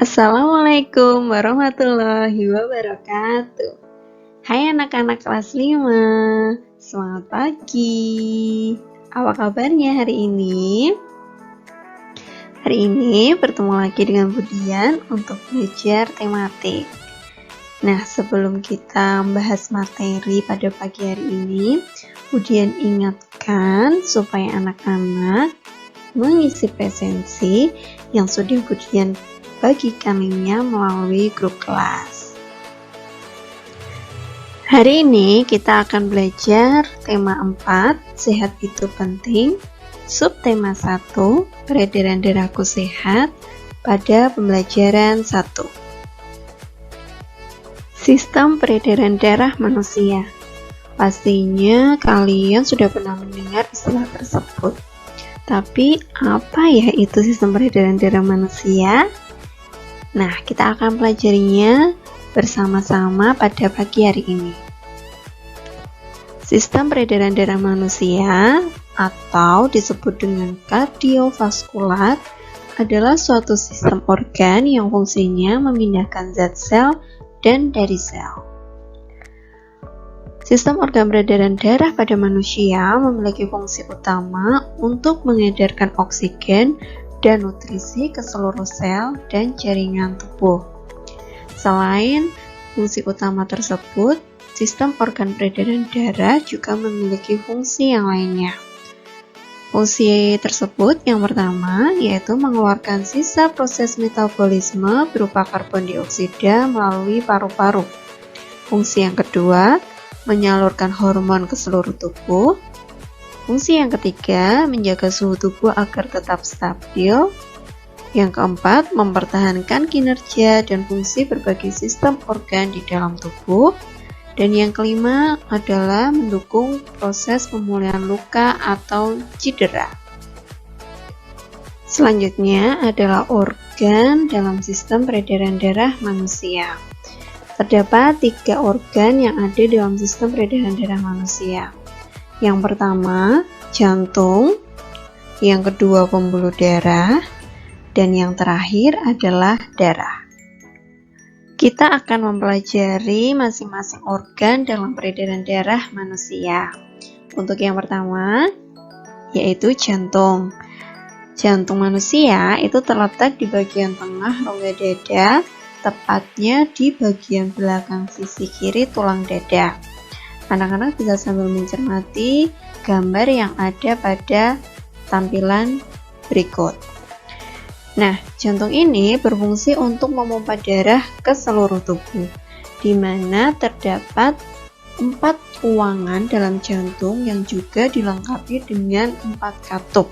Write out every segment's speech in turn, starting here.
Assalamualaikum warahmatullahi wabarakatuh. Hai anak-anak kelas 5, selamat pagi. Apa kabarnya hari ini? Hari ini bertemu lagi dengan Budian untuk belajar tematik. Nah, sebelum kita membahas materi pada pagi hari ini, Budian ingatkan supaya anak-anak mengisi presensi yang sudah Budian bagikannya melalui grup kelas. Hari ini kita akan belajar tema 4, sehat itu penting, subtema 1, peredaran darahku sehat, pada pembelajaran 1. Sistem peredaran darah manusia. Pastinya kalian sudah pernah mendengar istilah tersebut. Tapi apa ya itu sistem peredaran darah manusia? Nah, kita akan pelajarinya bersama-sama pada pagi hari ini. Sistem peredaran darah manusia atau disebut dengan kardiovaskular adalah suatu sistem organ yang fungsinya memindahkan zat sel dan dari sel. Sistem organ peredaran darah pada manusia memiliki fungsi utama untuk mengedarkan oksigen dan nutrisi ke seluruh sel dan jaringan tubuh. Selain fungsi utama tersebut, sistem organ peredaran darah juga memiliki fungsi yang lainnya. Fungsi tersebut yang pertama yaitu mengeluarkan sisa proses metabolisme berupa karbon dioksida melalui paru-paru. Fungsi yang kedua, menyalurkan hormon ke seluruh tubuh. Fungsi yang ketiga, menjaga suhu tubuh agar tetap stabil. Yang keempat, mempertahankan kinerja dan fungsi berbagai sistem organ di dalam tubuh. Dan yang kelima adalah mendukung proses pemulihan luka atau cedera. Selanjutnya adalah organ dalam sistem peredaran darah manusia. Terdapat 3 organ yang ada dalam sistem peredaran darah manusia. Yang pertama, jantung, yang kedua pembuluh darah, dan yang terakhir adalah darah. Kita akan mempelajari masing-masing organ dalam peredaran darah manusia. Untuk yang pertama, yaitu jantung. Jantung manusia itu terletak di bagian tengah rongga dada, tepatnya di bagian belakang sisi kiri tulang dada. Anak-anak bisa sambil mencermati gambar yang ada pada tampilan berikut. Nah, jantung ini berfungsi untuk memompa darah ke seluruh tubuh, di mana terdapat 4 ruangan dalam jantung yang juga dilengkapi dengan 4 katup.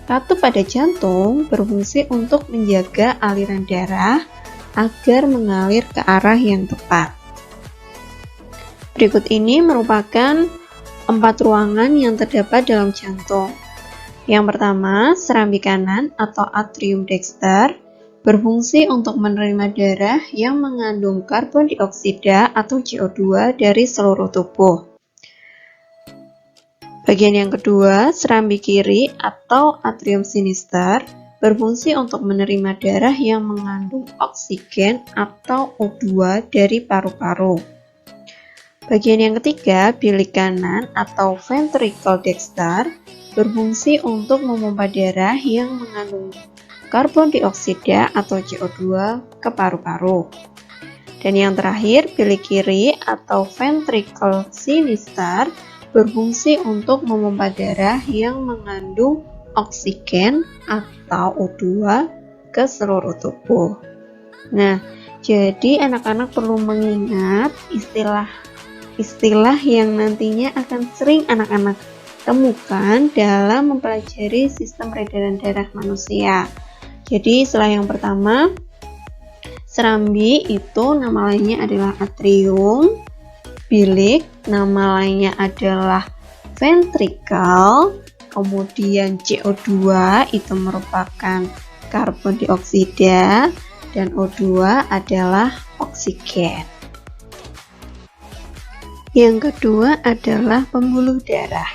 Katup pada jantung berfungsi untuk menjaga aliran darah agar mengalir ke arah yang tepat. Berikut ini merupakan 4 ruangan yang terdapat dalam jantung. Yang pertama, serambi kanan atau atrium dexter berfungsi untuk menerima darah yang mengandung karbon dioksida atau CO2 dari seluruh tubuh. Bagian yang kedua, serambi kiri atau atrium sinister berfungsi untuk menerima darah yang mengandung oksigen atau O2 dari paru-paru. Bagian yang ketiga, bilik kanan atau ventricle dexter berfungsi untuk memompa darah yang mengandung karbon dioksida atau CO2 ke paru-paru. Dan yang terakhir, bilik kiri atau ventricle sinister berfungsi untuk memompa darah yang mengandung oksigen atau O2 ke seluruh tubuh. Nah, jadi anak-anak perlu mengingat istilah yang nantinya akan sering anak-anak temukan dalam mempelajari sistem peredaran darah manusia. Jadi istilah yang pertama, serambi itu nama lainnya adalah atrium, bilik nama lainnya adalah ventricle, kemudian CO2 itu merupakan karbon dioksida dan O2 adalah oksigen. Yang kedua adalah pembuluh darah.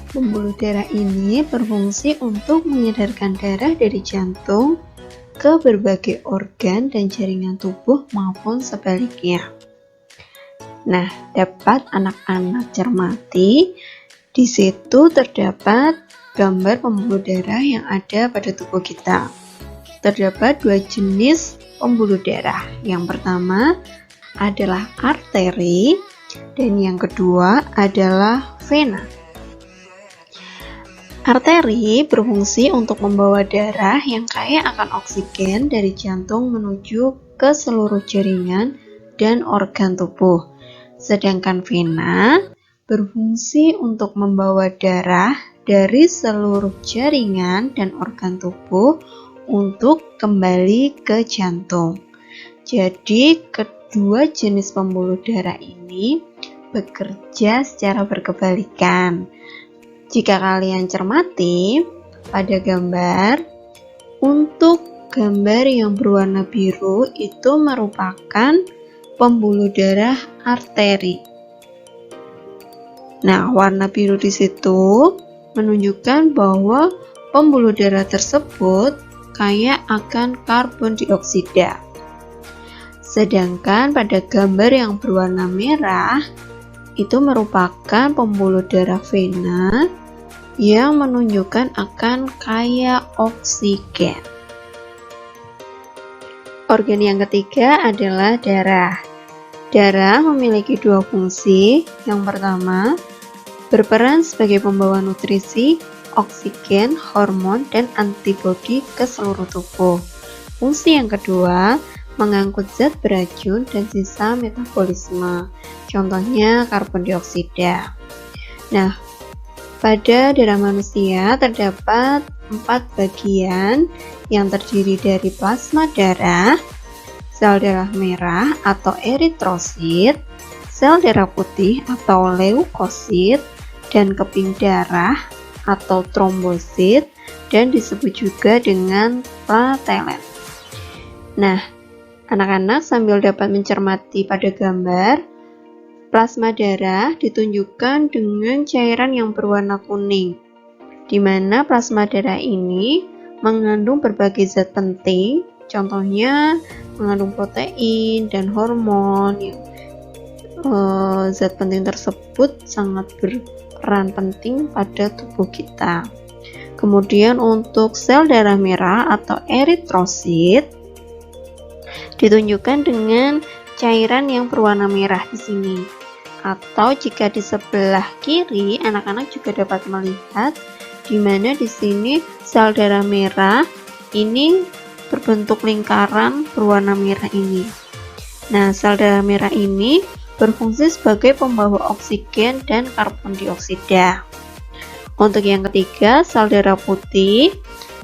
Pembuluh darah ini berfungsi untuk mengedarkan darah dari jantung ke berbagai organ dan jaringan tubuh maupun sebaliknya. Nah, dapat anak-anak cermati, di situ terdapat gambar pembuluh darah yang ada pada tubuh kita. Terdapat dua jenis pembuluh darah. Yang pertama adalah arteri dan yang kedua adalah vena. Arteri berfungsi untuk membawa darah yang kaya akan oksigen dari jantung menuju ke seluruh jaringan dan organ tubuh. Sedangkan vena berfungsi untuk membawa darah dari seluruh jaringan dan organ tubuh untuk kembali ke jantung. Jadi, kedua jenis pembuluh darah ini bekerja secara berkebalikan. Jika kalian cermati pada gambar, untuk gambar yang berwarna biru itu merupakan pembuluh darah arteri. Nah, warna biru di situ menunjukkan bahwa pembuluh darah tersebut kaya akan karbon dioksida. Sedangkan pada gambar yang berwarna merah itu merupakan pembuluh darah vena yang menunjukkan akan kaya oksigen. Organ yang ketiga adalah darah. Darah memiliki dua fungsi. Yang pertama, berperan sebagai pembawa nutrisi, oksigen, hormon, dan antibodi ke seluruh tubuh. Fungsi yang kedua, mengangkut zat beracun dan sisa metabolisme, contohnya karbon dioksida. Nah, pada darah manusia terdapat 4 bagian yang terdiri dari plasma darah, sel darah merah atau eritrosit, sel darah putih atau leukosit, dan keping darah atau trombosit, dan disebut juga dengan platelet. Nah, anak-anak sambil dapat mencermati pada gambar, plasma darah ditunjukkan dengan cairan yang berwarna kuning, di mana plasma darah ini mengandung berbagai zat penting, contohnya mengandung protein dan hormon. Zat penting tersebut sangat berperan penting pada tubuh kita. Kemudian untuk sel darah merah atau eritrosit ditunjukkan dengan cairan yang berwarna merah di sini. Atau jika di sebelah kiri, anak-anak juga dapat melihat di mana di sini sel darah merah ini berbentuk lingkaran berwarna merah ini. Nah, sel darah merah ini berfungsi sebagai pembawa oksigen dan karbon dioksida. Untuk yang ketiga, sel darah putih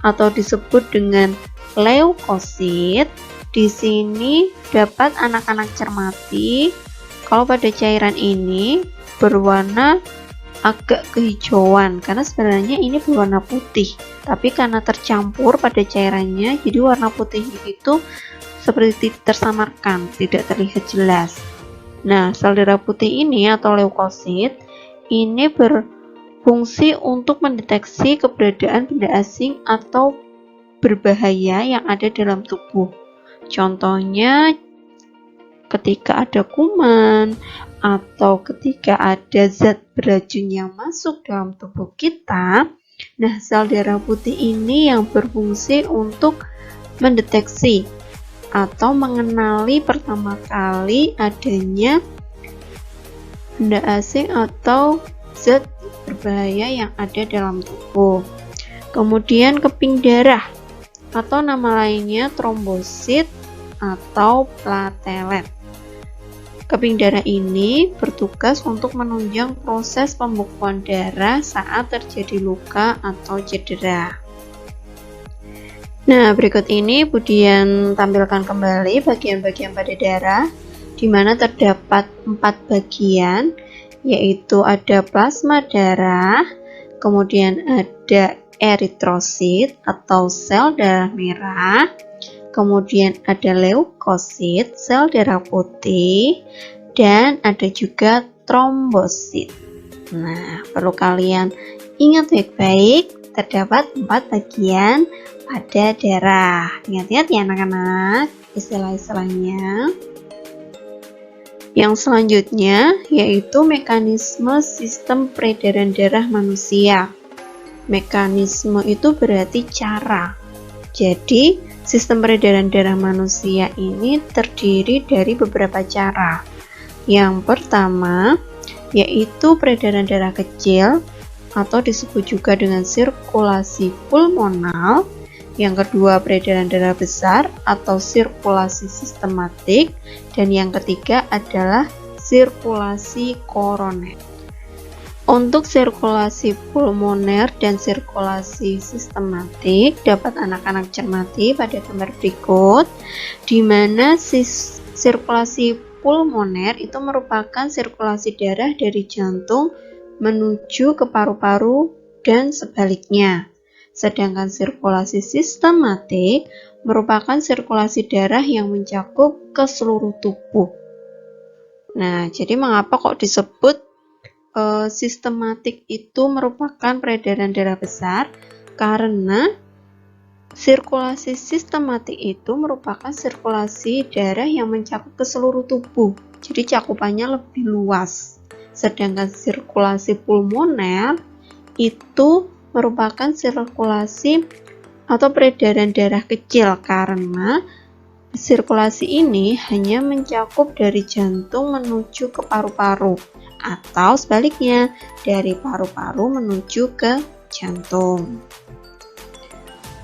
atau disebut dengan leukosit. Di sini dapat anak-anak cermati kalau pada cairan ini berwarna agak kehijauan karena sebenarnya ini berwarna putih, tapi karena tercampur pada cairannya jadi warna putihnya itu seperti tersamarkan, tidak terlihat jelas. Nah, sel darah putih ini atau leukosit ini berfungsi untuk mendeteksi keberadaan benda asing atau berbahaya yang ada dalam tubuh. Contohnya ketika ada kuman atau ketika ada zat beracun yang masuk dalam tubuh kita. Nah, sel darah putih ini yang berfungsi untuk mendeteksi atau mengenali pertama kali adanya benda asing atau zat berbahaya yang ada dalam tubuh. Kemudian keping darah atau nama lainnya trombosit atau platelet. Keping darah ini bertugas untuk menunjang proses pembekuan darah saat terjadi luka atau cedera. Nah, berikut ini Budian tampilkan kembali bagian-bagian pada darah, di mana terdapat 4 bagian, yaitu ada plasma darah, kemudian ada eritrosit atau sel darah merah, kemudian ada leukosit, sel darah putih, dan ada juga trombosit. Nah, perlu kalian ingat baik-baik terdapat 4 bagian pada darah. Ingat-ingat ya anak-anak istilah-istilahnya. Yang selanjutnya yaitu mekanisme sistem peredaran darah manusia. Mekanisme itu berarti cara. Jadi, sistem peredaran darah manusia ini terdiri dari beberapa cara. Yang pertama, yaitu peredaran darah kecil atau disebut juga dengan sirkulasi pulmonal. Yang kedua, peredaran darah besar atau sirkulasi sistematik. Dan yang ketiga adalah sirkulasi koroner. Untuk sirkulasi pulmoner dan sirkulasi sistematik dapat anak-anak cermati pada gambar berikut, di mana sirkulasi pulmoner itu merupakan sirkulasi darah dari jantung menuju ke paru-paru dan sebaliknya. Sedangkan sirkulasi sistematik merupakan sirkulasi darah yang mencakup ke seluruh tubuh. Nah, jadi mengapa kok disebut sistematik itu merupakan peredaran darah besar? Karena sirkulasi sistematik itu merupakan sirkulasi darah yang mencakup ke seluruh tubuh. Jadi cakupannya lebih luas. Sedangkan sirkulasi pulmoner itu merupakan sirkulasi atau peredaran darah kecil karena sirkulasi ini hanya mencakup dari jantung menuju ke paru-paru atau sebaliknya dari paru-paru menuju ke jantung.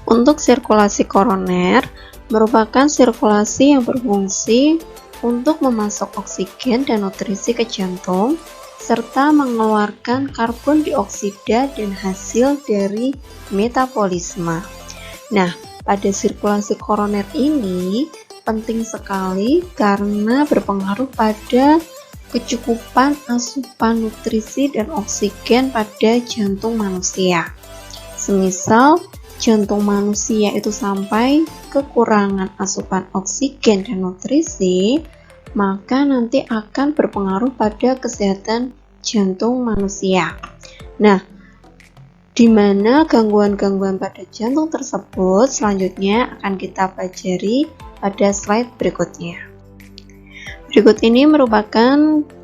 Untuk sirkulasi koroner merupakan sirkulasi yang berfungsi untuk memasok oksigen dan nutrisi ke jantung serta mengeluarkan karbon dioksida dan hasil dari metabolisme. Nah, pada sirkulasi koroner ini penting sekali karena berpengaruh pada kecukupan asupan nutrisi dan oksigen pada jantung manusia. Semisal jantung manusia itu sampai kekurangan asupan oksigen dan nutrisi, maka nanti akan berpengaruh pada kesehatan jantung manusia. Nah, di mana gangguan-gangguan pada jantung tersebut selanjutnya akan kita pelajari pada slide berikutnya. Berikut ini merupakan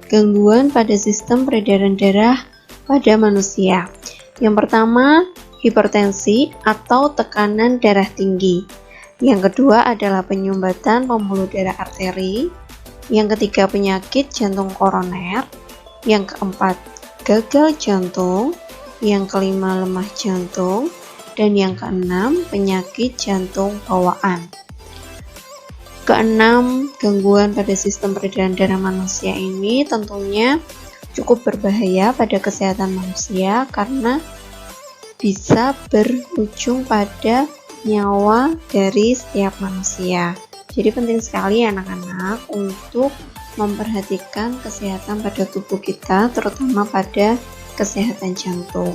gangguan pada sistem peredaran darah pada manusia. Yang pertama, hipertensi atau tekanan darah tinggi. Yang kedua adalah penyumbatan pembuluh darah arteri. Yang ketiga, penyakit jantung koroner. Yang keempat, gagal jantung. Yang kelima, lemah jantung. Dan yang keenam, penyakit jantung bawaan. Keenam, gangguan pada sistem peredaran darah manusia ini tentunya cukup berbahaya pada kesehatan manusia karena bisa berujung pada nyawa dari setiap manusia. Jadi penting sekali anak-anak untuk memperhatikan kesehatan pada tubuh kita, terutama pada kesehatan jantung.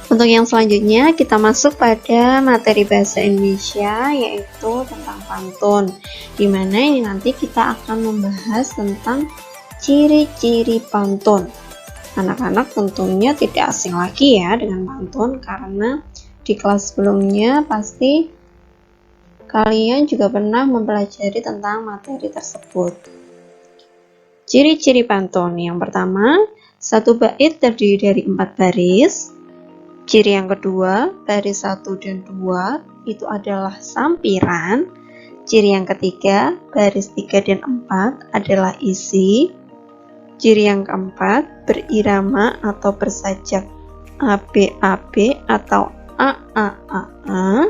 Untuk yang selanjutnya kita masuk pada materi bahasa Indonesia yaitu tentang pantun, dimana ini nanti kita akan membahas tentang ciri-ciri pantun. Anak-anak tentunya tidak asing lagi ya dengan pantun karena di kelas sebelumnya pasti kalian juga pernah mempelajari tentang materi tersebut. Ciri-ciri pantun yang pertama, satu bait terdiri dari 4 baris. Ciri yang kedua, baris 1 dan 2 itu adalah sampiran. Ciri yang ketiga, baris 3 dan 4 adalah isi. Ciri yang keempat, berirama atau bersajak ABAB atau AAAA.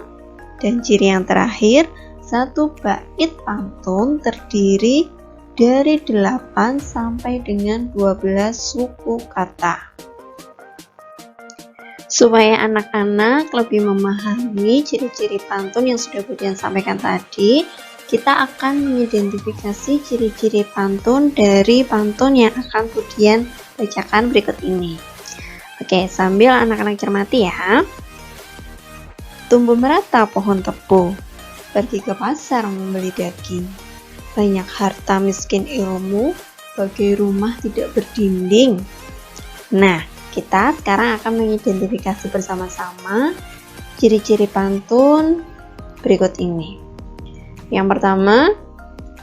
Dan ciri yang terakhir, satu bait pantun terdiri dari 8 sampai dengan 12 suku kata. Supaya anak-anak lebih memahami ciri-ciri pantun yang sudah Budian sampaikan tadi, kita akan mengidentifikasi ciri-ciri pantun dari pantun yang akan Budian bacakan berikut ini. Oke, sambil anak-anak cermati ya. Tumbuh merata pohon tebu, pergi ke pasar membeli daging. Banyak harta miskin ilmu, bagai rumah tidak berdinding. Nah, Kita sekarang akan mengidentifikasi bersama-sama ciri-ciri pantun berikut ini. Yang pertama,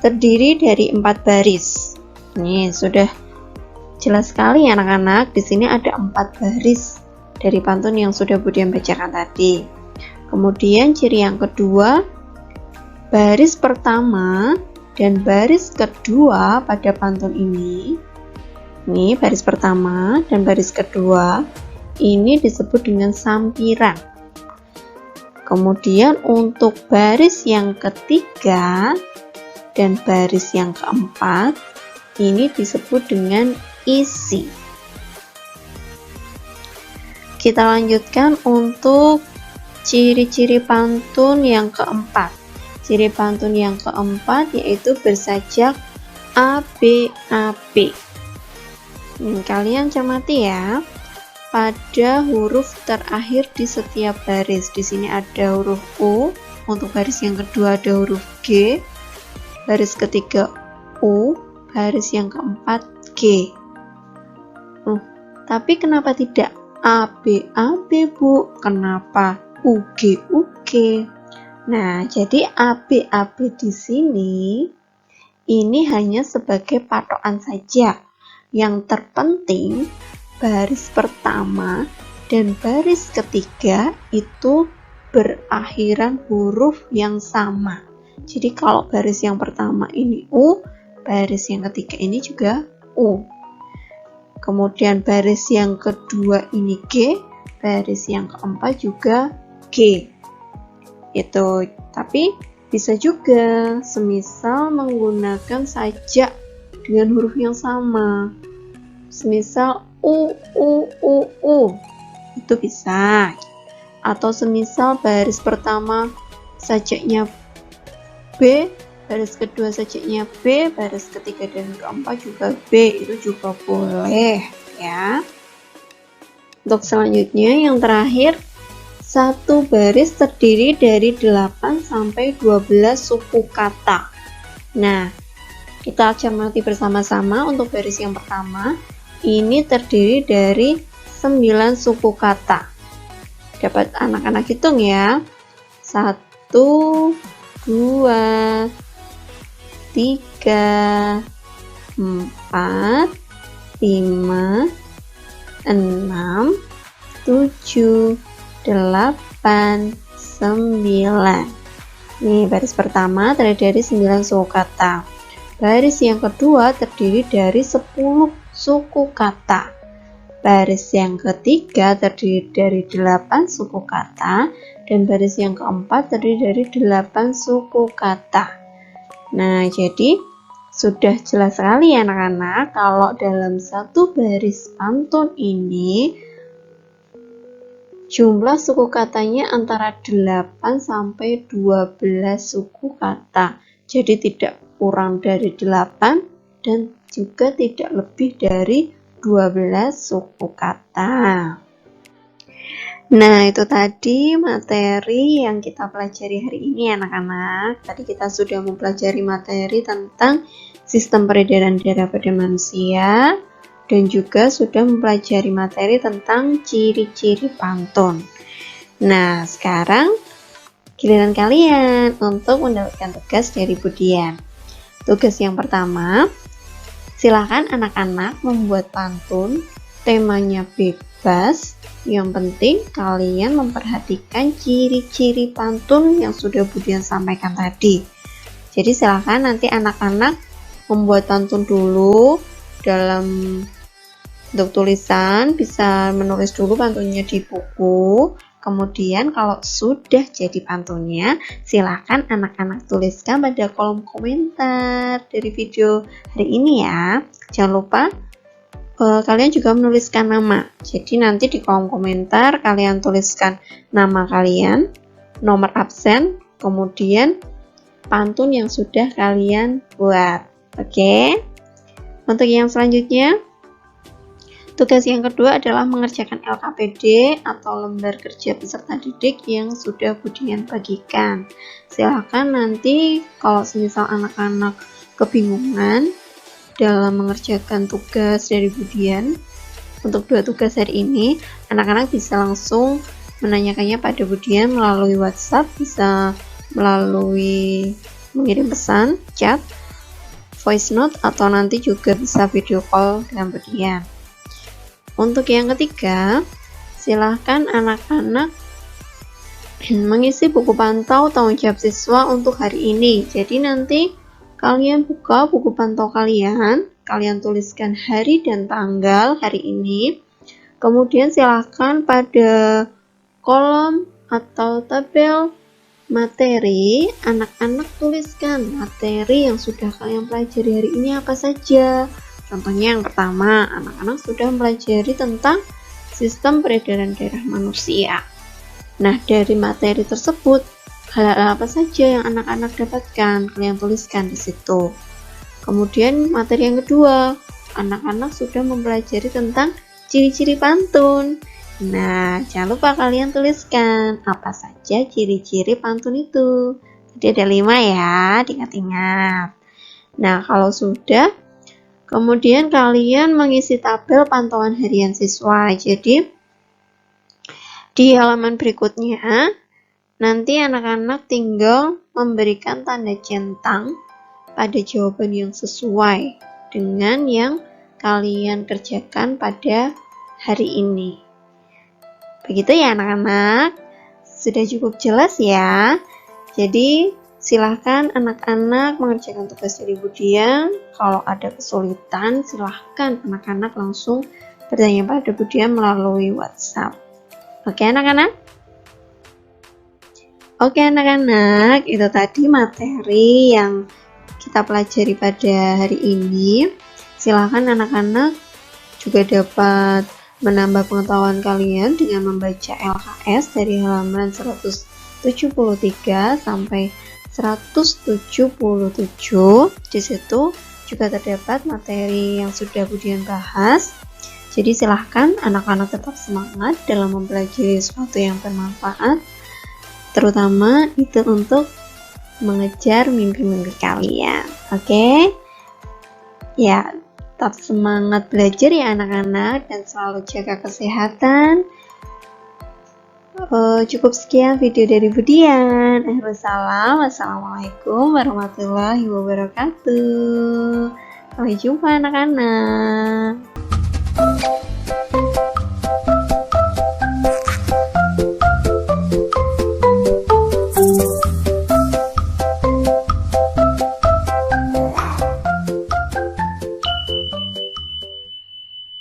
terdiri dari 4 baris. Ini sudah jelas sekali anak-anak, di sini ada 4 baris dari pantun yang sudah Budian bacakan tadi. Kemudian ciri yang kedua, baris pertama dan baris kedua pada pantun ini baris pertama dan baris kedua ini disebut dengan sampiran. Kemudian untuk baris yang ketiga dan baris yang keempat ini disebut dengan isi. Kita lanjutkan untuk ciri-ciri pantun yang keempat. Ciri pantun yang keempat yaitu bersajak ABAB. Kalian cermati ya, pada huruf terakhir di setiap baris. Di sini ada huruf U, untuk baris yang kedua ada huruf G, baris ketiga U, baris yang keempat G. Tapi kenapa tidak ABAB, Bu? Kenapa UG? Nah, jadi ABAB di sini ini hanya sebagai patokan saja. Yang terpenting baris pertama dan baris ketiga itu berakhiran huruf yang sama. Jadi kalau baris yang pertama ini U, baris yang ketiga ini juga U. Kemudian baris yang kedua ini G, baris yang keempat juga G. Itu, tapi bisa juga semisal menggunakan sajak dengan huruf yang sama. Semisal U, itu bisa. Atau semisal baris pertama sajaknya B, baris kedua sajaknya B, baris ketiga dan keempat juga B, itu juga boleh ya. Untuk selanjutnya yang terakhir, satu baris terdiri dari 8 sampai 12 suku kata. Nah, kita cermati bersama-sama untuk baris yang pertama. Ini terdiri dari 9 suku kata. Dapat anak-anak hitung ya. 1, 2, 3, 4, 5, 6, 7, 8, 9. Nih, baris pertama terdiri dari 9 suku kata. Baris yang kedua terdiri dari 10 suku kata. Baris yang ketiga terdiri dari 8 suku kata. Dan baris yang keempat terdiri dari 8 suku kata. Nah, jadi sudah jelas sekali ya anak-anak, kalau dalam satu baris pantun ini jumlah suku katanya antara 8 sampai 12 suku kata. Jadi tidak kurang dari 8 dan juga tidak lebih dari 12 suku kata. Nah, itu tadi materi yang kita pelajari hari ini anak-anak. Tadi kita sudah mempelajari materi tentang sistem peredaran darah pada manusia dan juga sudah mempelajari materi tentang ciri-ciri pantun. Nah, sekarang giliran kalian untuk mendapatkan tugas dari Budian. Tugas yang pertama, silakan anak-anak membuat pantun, temanya bebas. Yang penting kalian memperhatikan ciri-ciri pantun yang sudah Budian sampaikan tadi. Jadi silakan nanti anak-anak membuat pantun dulu dalam bentuk tulisan, bisa menulis dulu pantunnya di buku. Kemudian kalau sudah jadi pantunnya, silakan anak-anak tuliskan pada kolom komentar dari video hari ini ya. Jangan lupa kalian juga menuliskan nama. Jadi nanti di kolom komentar kalian tuliskan nama kalian, nomor absen, kemudian pantun yang sudah kalian buat. Oke. Untuk yang selanjutnya, tugas yang kedua adalah mengerjakan LKPD atau lembar kerja peserta didik yang sudah Budian bagikan. Silahkan nanti kalau semisal anak-anak kebingungan dalam mengerjakan tugas dari Budian, untuk 2 tugas hari ini, anak-anak bisa langsung menanyakannya pada Budian melalui WhatsApp, bisa melalui mengirim pesan, chat, voice note, atau nanti juga bisa video call dengan Budian. Untuk yang ketiga, silahkan anak-anak mengisi buku pantau tanggung jawab siswa untuk hari ini. Jadi nanti kalian buka buku pantau kalian tuliskan hari dan tanggal hari ini. Kemudian silahkan pada kolom atau tabel materi, anak-anak tuliskan materi yang sudah kalian pelajari hari ini apa saja. Contohnya yang pertama, anak-anak sudah mempelajari tentang sistem peredaran darah manusia. Nah, dari materi tersebut, hal-hal apa saja yang anak-anak dapatkan, kalian tuliskan di situ. Kemudian materi yang kedua, anak-anak sudah mempelajari tentang ciri-ciri pantun. Nah, jangan lupa kalian tuliskan apa saja ciri-ciri pantun itu. Jadi ada 5 ya, diingat-ingat. Nah, kalau sudah, kemudian kalian mengisi tabel pantauan harian siswa. Jadi, di halaman berikutnya, nanti anak-anak tinggal memberikan tanda centang pada jawaban yang sesuai dengan yang kalian kerjakan pada hari ini. Begitu ya anak-anak? Sudah cukup jelas ya? Jadi, silahkan anak-anak mengerjakan tugas dari Budian. Kalau ada kesulitan, silahkan anak-anak langsung bertanya pada Budian melalui WhatsApp. Oke anak-anak? Oke anak-anak, itu tadi materi yang kita pelajari pada hari ini. Silahkan anak-anak juga dapat menambah pengetahuan kalian dengan membaca LKS dari halaman 173 sampai 177. Di situ juga terdapat materi yang sudah Budian bahas. Jadi silahkan anak-anak tetap semangat dalam mempelajari sesuatu yang bermanfaat, terutama itu untuk mengejar mimpi-mimpi kalian. Oke? Ya, tetap semangat belajar ya anak-anak dan selalu jaga kesehatan. Cukup sekian video dari Budian. Wassalamualaikum warahmatullahi wabarakatuh. Sampai jumpa anak-anak.